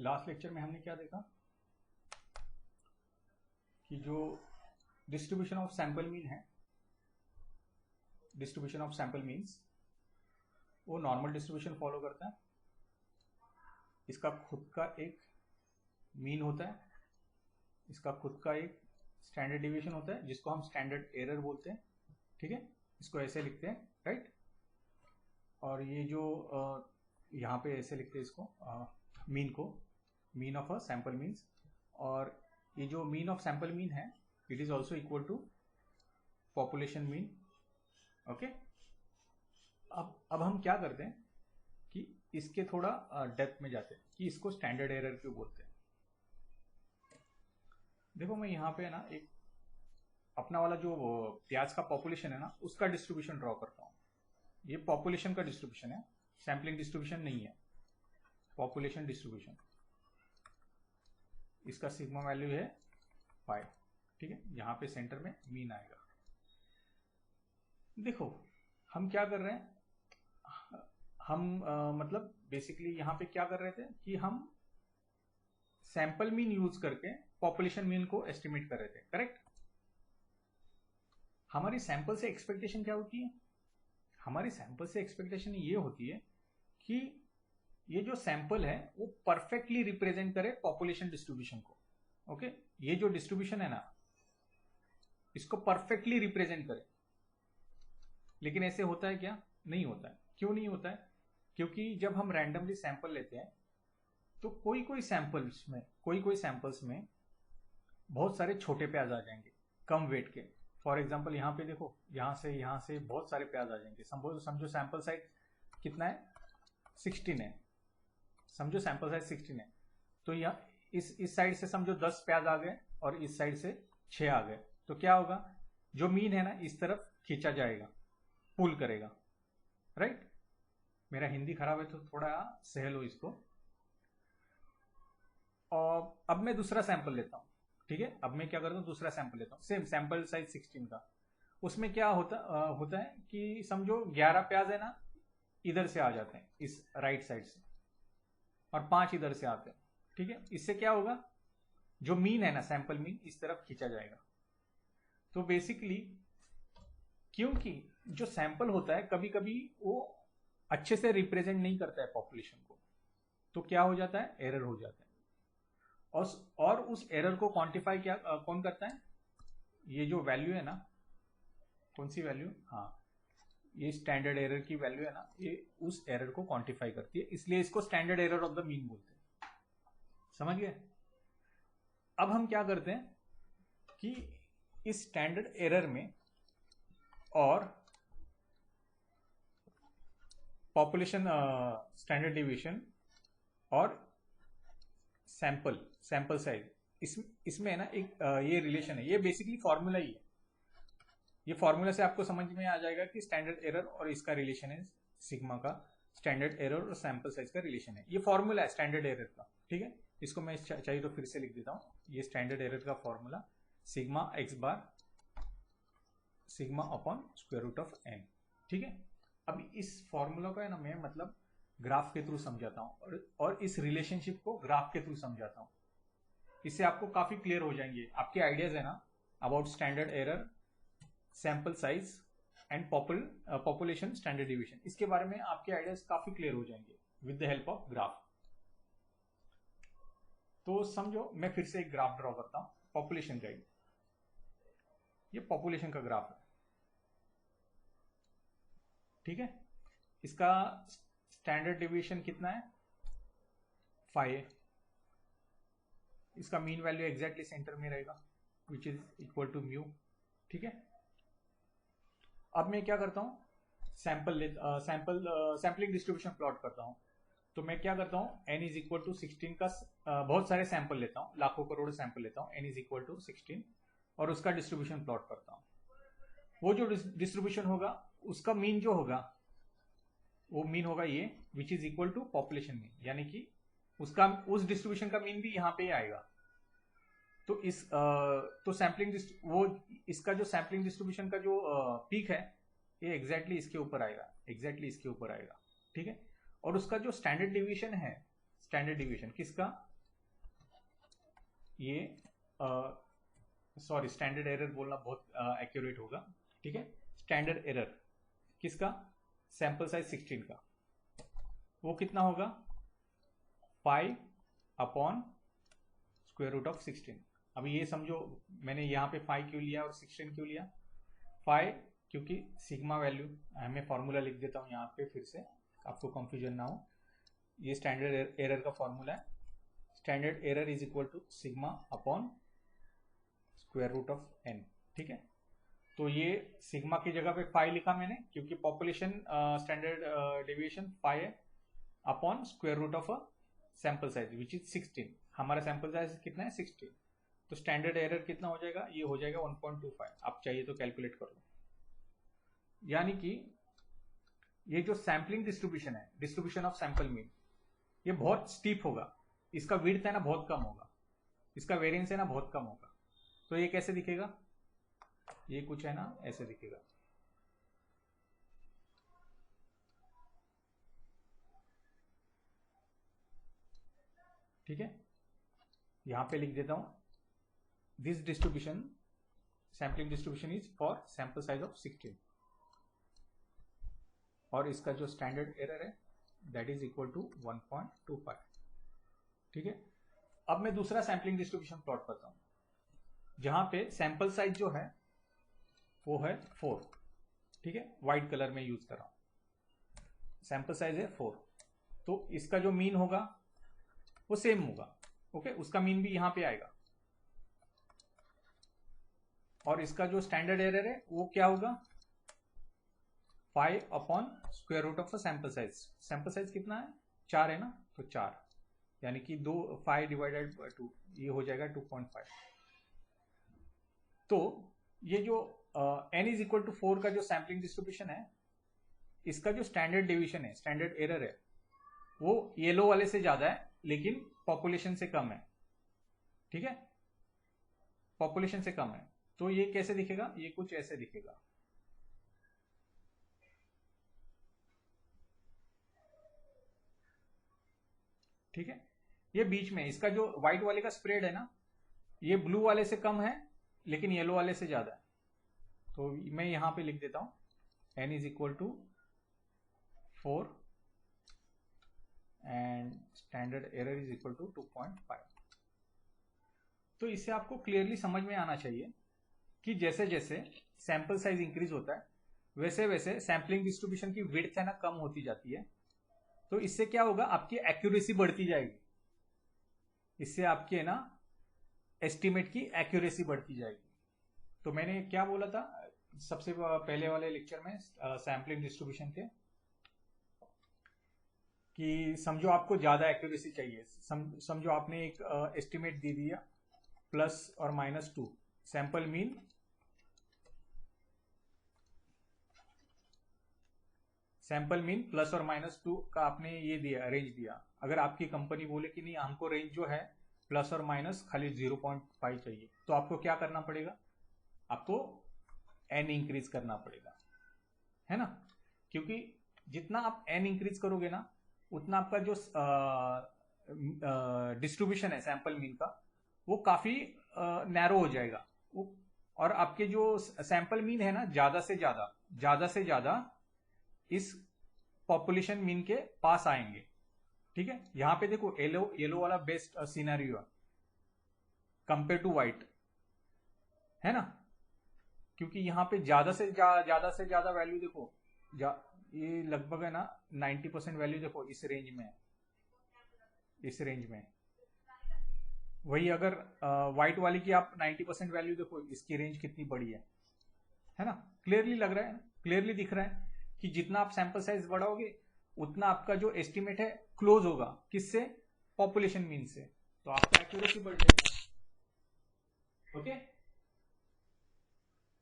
Last lecture में हमने क्या देखा कि जो डिस्ट्रीब्यूशन ऑफ सैंपल मीन है, डिस्ट्रीब्यूशन ऑफ सैंपल मीन्स वो नॉर्मल डिस्ट्रीब्यूशन फॉलो करता है। इसका खुद का एक मीन होता है, इसका खुद का एक स्टैंडर्ड डिविएशन होता है जिसको हम स्टैंडर्ड एरर बोलते हैं। ठीक है, इसको ऐसे लिखते हैं, राइट। और ये जो यहाँ पे ऐसे लिखते हैं इसको मीन को, mean of a sample means. और ये जो मीन ऑफ सैंपल मीन है it is also equal to population mean. Okay, अब हम क्या करते हैं कि इसके थोड़ा डेप्थ में जाते हैं कि इसको स्टैंडर्ड एरर क्यों बोलते हैं। देखो मैं यहाँ पे ना एक अपना वाला जो प्याज का पॉपुलेशन है ना उसका डिस्ट्रीब्यूशन ड्रॉ करता हूँ। ये पॉपुलेशन का डिस्ट्रीब्यूशन है, सैम्पलिंग डिस्ट्रीब्यूशन नहीं है, पॉपुलेशन डिस्ट्रीब्यूशन। इसका सिग्मा वैल्यू है 5। ठीक है, यहाँ पे सेंटर में मीन आएगा। देखो हम क्या कर रहे हैं, हम मतलब बेसिकली यहाँ पे क्या कर रहे थे कि हम सैंपल मीन यूज करके पॉपुलेशन मीन को एस्टिमेट कर रहे थे, करेक्ट। हमारी सैंपल से एक्सपेक्टेशन क्या होती है, हमारी सैंपल से एक्सपेक्टेशन ये होती है कि ये जो सैंपल है वो परफेक्टली रिप्रेजेंट करे पॉपुलेशन डिस्ट्रीब्यूशन को। ओके, ये जो डिस्ट्रीब्यूशन है ना इसको परफेक्टली रिप्रेजेंट करे। लेकिन ऐसे होता है क्या? नहीं होता है। क्यों नहीं होता है? क्योंकि जब हम रैंडमली सैंपल लेते हैं तो कोई कोई सैंपल्स में बहुत सारे छोटे प्याज आ जाएंगे कम वेट के। फॉर एग्जांपल यहाँ पे देखो, यहाँ से बहुत सारे प्याज आ जाएंगे। समझो सैंपल साइज कितना है, 16 है। समझो सैंपल साइज 16 है, तो यहाँ इस साइड से समझो 10 प्याज आ गए और इस साइड से 6 आ गए। तो क्या होगा, जो मीन है ना इस तरफ खींचा जाएगा, पुल करेगा, राइट। मेरा हिंदी खराब है तो थोड़ा सह लो इसको। और अब मैं दूसरा सैंपल लेता हूँ। ठीक है, अब मैं क्या करता हूँ, दूसरा सैंपल लेता हूँ, सेम सैंपल साइज 16 का। उसमें क्या होता है कि समझो 11 प्याज है ना इधर से आ जाते हैं इस राइट साइड से, और 5 इधर से आते हैं। ठीक है, इससे क्या होगा, जो मीन है ना सैंपल मीन इस तरफ खींचा जाएगा। तो बेसिकली क्योंकि जो सैंपल होता है कभी कभी वो अच्छे से रिप्रेजेंट नहीं करता है पॉपुलेशन को, तो क्या हो जाता है, एरर हो जाता है। और उस एरर को क्वांटिफाई क्या कौन करता है, ये जो वैल्यू है ना, कौन सी वैल्यू, हाँ ये स्टैंडर्ड एरर की वैल्यू है ना, ये उस एरर को क्वांटिफाई करती है, इसलिए इसको standard error of the mean बोलते हैं। समझ गए। अब हम क्या करते हैं कि इस स्टैंडर्ड एरर में और पॉपुलेशन स्टैंडर्ड डिवीजन और सैंपल साइज, इसमें ना एक ये रिलेशन है। ये बेसिकली फॉर्मूला ही है। ये फॉर्मूला से आपको समझ में आ जाएगा कि स्टैंडर्ड एरर और इसका रिलेशन है सिग्मा का, स्टैंडर्ड एरर और सैंपल साइज का रिलेशन है। ये फॉर्मूला है स्टैंडर्ड एरर का। ठीक है, इसको मैं चाहिए तो फिर से लिख देता हूँ। ये स्टैंडर्ड एरर का formula sigma x bar sigma upon square root of n. ठीक है, अब इस फॉर्मूला का है ना मैं मतलब ग्राफ के थ्रू समझाता हूँ और इस रिलेशनशिप को ग्राफ के थ्रू समझाता हूँ। इससे आपको काफी क्लियर हो जाएंगे आपके आइडियाज है ना about standard error, sample size and population standard division. इसके बारे में आपके आइडियाज काफी क्लियर हो जाएंगे with the help of graph. तो समझो मैं फिर से एक ग्राफ ड्रॉ करता हूँ पॉपुलेशन का। ये पॉपुलेशन का ग्राफ है। ठीक है, इसका स्टैंडर्ड डिवीजन कितना है, 5 है। इसका मीन वैल्यू एग्जैक्टली सेंटर में रहेगा which is equal to mu. ठीक है, अब मैं क्या करता हूँ, सैंपलिंग डिस्ट्रीब्यूशन प्लॉट करता हूँ। तो मैं क्या करता हूँ, n इज इक्वल टू 16 का बहुत सारे सैंपल लेता हूँ, लाखों करोड़ सैंपल लेता हूँ, n इज इक्वल टू 16 और उसका डिस्ट्रीब्यूशन प्लॉट करता हूँ। वो जो डिस्ट्रीब्यूशन होगा उसका मीन जो होगा वो मीन होगा ये which is equal to population mean, यानी कि उसका उस डिस्ट्रीब्यूशन का मीन भी यहाँ पे ही आएगा। तो इसका जो सैंपलिंग डिस्ट्रीब्यूशन का जो पीक है ये एग्जैक्टली इसके ऊपर आएगा, ठीक है। और उसका जो स्टैंडर्ड डिवीजन है, स्टैंडर्ड डिवीजन किसका, ये सॉरी स्टैंडर्ड एरर बोलना बहुत एक्यूरेट होगा, ठीक है। स्टैंडर्ड एरर किसका, सैंपल साइज 16 का, वो कितना होगा 5 अपॉन स्क्वायर रूट ऑफ 16। अब ये समझो मैंने यहाँ पे 5 क्यों लिया और 16 क्यों लिया, 5 क्योंकि सिग्मा वैल्यू, मैं फॉर्मूला लिख देता हूँ यहाँ पे फिर से आपको कंफ्यूजन ना हो। ये स्टैंडर्ड एरर का फॉर्मूला है, standard error is equal to sigma upon square root of n, ठीक है। तो ये सिग्मा की जगह पे 5 लिखा मैंने क्योंकि पॉपुलेशन स्टैंडर्ड डेविएशन 5 है, upon square root of sample size which is 16। हमारा सैंपल साइज कितना है 16, तो स्टैंडर्ड एरर कितना हो जाएगा, ये हो जाएगा 1.25। आप चाहिए तो कैलकुलेट कर लो। यानी कि ये जो सैम्पलिंग डिस्ट्रीब्यूशन है, डिस्ट्रीब्यूशन ऑफ सैंपल मीन, ये बहुत स्टीप होगा, इसका विड्थ है ना बहुत कम होगा, इसका वेरिएंस है ना बहुत कम होगा। तो ये कैसे दिखेगा, ये कुछ है ना ऐसे दिखेगा, ठीक है। यहां पे लिख देता हूं, this distribution sampling distribution is for sample size of 16, और इसका जो स्टैंडर्ड एरर है दैट इज इक्वल टू 1.25, ठीक है। अब मैं दूसरा सैम्पलिंग डिस्ट्रीब्यूशन प्लॉट करता हूं, जहां पे सैंपल साइज जो है वो है 4, ठीक है, व्हाइट कलर में यूज कर रहा हूं, सैंपल साइज है 4। तो इसका जो मीन होगा वो सेम होगा, ओके, उसका मीन भी यहां पे आएगा, और इसका जो स्टैंडर्ड एरर है वो क्या होगा 5 upon square root of sample size. Sample size कितना है 4 है ना, तो 4 यानी कि 5 डिवाइडेड बाय 2, ये हो जाएगा 2.5। तो ये जो n इज इक्वल टू 4 का जो सैम्पलिंग डिस्ट्रीब्यूशन है, इसका जो स्टैंडर्ड डेविएशन है, स्टैंडर्ड एरर है, वो येलो वाले से ज्यादा है लेकिन पॉपुलेशन से कम है, ठीक है, पॉपुलेशन से कम है। तो ये कैसे दिखेगा, ये कुछ ऐसे दिखेगा, ठीक है। ये बीच में इसका जो व्हाइट वाले का स्प्रेड है ना, ये ब्लू वाले से कम है लेकिन येलो वाले से ज्यादा है। तो मैं यहां पे लिख देता हूं n is equal to 4 and standard error is equal to 2.5। तो इससे आपको क्लियरली समझ में आना चाहिए कि जैसे जैसे सैंपल साइज इंक्रीज होता है वैसे वैसे सैम्पलिंग डिस्ट्रीब्यूशन की विड्थ है ना कम होती जाती है। तो इससे क्या होगा, आपकी एक्यूरेसी बढ़ती जाएगी, इससे आपकी है ना एस्टिमेट की एक्यूरेसी बढ़ती जाएगी। तो मैंने क्या बोला था सबसे पहले वाले लेक्चर में सैम्पलिंग डिस्ट्रीब्यूशन के, कि समझो आपको ज्यादा एक्यूरेसी चाहिए, समझो आपने एक एस्टिमेट दे दिया प्लस और -2 sample mean, sample mean plus और -2 का आपने ये दिया, रेंज दिया। अगर आपकी कंपनी बोले कि नहीं हमको रेंज जो है प्लस और माइनस खाली 0.5 चाहिए, तो आपको क्या करना पड़ेगा, आपको n इंक्रीज करना पड़ेगा, है ना, क्योंकि जितना आप n इंक्रीज करोगे ना उतना आपका जो डिस्ट्रीब्यूशन है सैंपल मीन का वो काफी नैरो हो जाएगा, और आपके जो सैंपल मीन है ना ज्यादा से ज्यादा इस पॉपुलेशन मीन के पास आएंगे, ठीक है। यहां पे देखो येलो वाला बेस्ट सिनेरियो है कंपेयर टू व्हाइट, है ना, क्योंकि यहां पे ज्यादा से ज्यादा वैल्यू देखो, ये लगभग है ना 90% वैल्यू देखो इस रेंज में, वही अगर व्हाइट वाली की आप 90% वैल्यू देखो, इसकी रेंज कितनी बड़ी है ना। क्लियरली लग रहा है, क्लियरली दिख रहा है कि जितना आप सैंपल साइज बढ़ाओगे उतना आपका जो एस्टिमेट है क्लोज होगा किससे, पॉपुलेशन मीन से, तो आपका एक्यूरेसी बढ़ जाएगा, ओके।